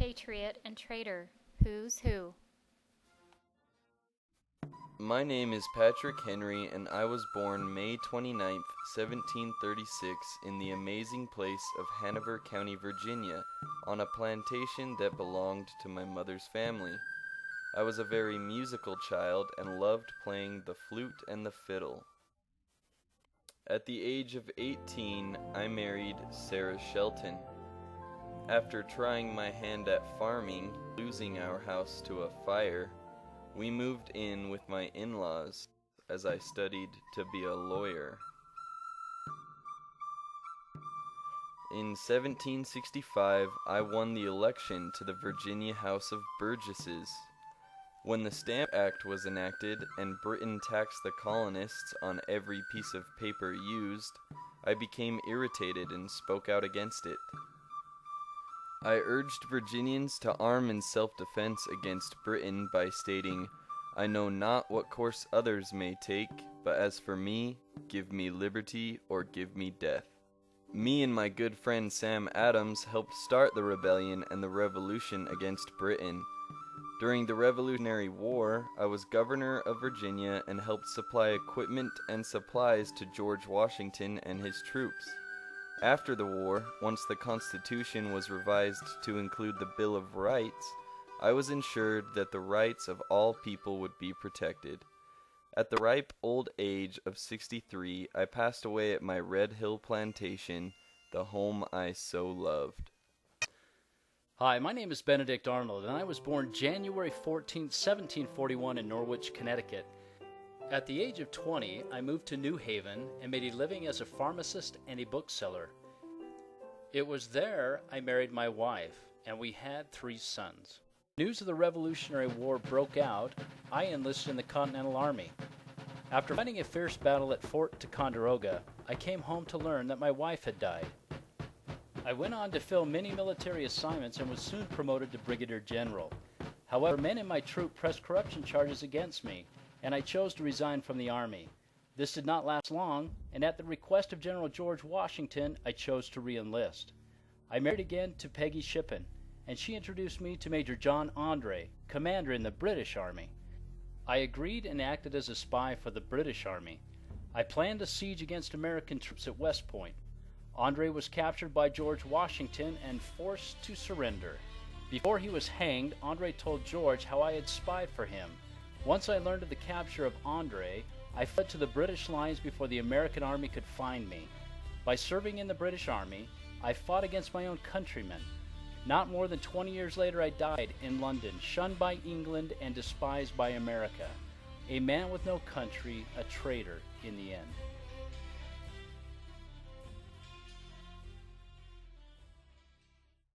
patriot, and traitor. Who's who? My name is Patrick Henry, and I was born May 29th, 1736, in the amazing place of Hanover County, Virginia, on a plantation that belonged to my mother's family. I was a very musical child and loved playing the flute and the fiddle. At the age of 18, I married Sarah Shelton. After trying my hand at farming, losing our house to a fire, we moved in with my in-laws as I studied to be a lawyer. In 1765, I won the election to the Virginia House of Burgesses. When the Stamp Act was enacted and Britain taxed the colonists on every piece of paper used, I became irritated and spoke out against it. I urged Virginians to arm in self-defense against Britain by stating, "I know not what course others may take, but as for me, give me liberty or give me death." Me and my good friend Sam Adams helped start the rebellion and the revolution against Britain. During the Revolutionary War, I was governor of Virginia and helped supply equipment and supplies to George Washington and his troops. After the war, once the Constitution was revised to include the Bill of Rights, I was ensured that the rights of all people would be protected. At the ripe old age of 63, I passed away at my Red Hill plantation, the home I so loved. Hi, my name is Benedict Arnold, and I was born January 14, 1741 in Norwich, Connecticut. At the age of 20, I moved to New Haven and made a living as a pharmacist and a bookseller. It was there I married my wife, and we had 3 sons. News of the Revolutionary War broke out. I enlisted in the Continental Army. After fighting a fierce battle at Fort Ticonderoga, I came home to learn that my wife had died. I went on to fill many military assignments and was soon promoted to Brigadier General. However, men in my troop pressed corruption charges against me, and I chose to resign from the Army. This did not last long, and at the request of General George Washington, I chose to re-enlist. I married again to Peggy Shippen, and she introduced me to Major John Andre, commander in the British Army. I agreed and acted as a spy for the British Army. I planned a siege against American troops at West Point. Andre was captured by George Washington and forced to surrender. Before he was hanged, Andre told George how I had spied for him. Once I learned of the capture of Andre, I fled to the British lines before the American army could find me. By serving in the British Army, I fought against my own countrymen. Not more than 20 years later, I died in London, shunned by England and despised by America. A man with no country, a traitor in the end.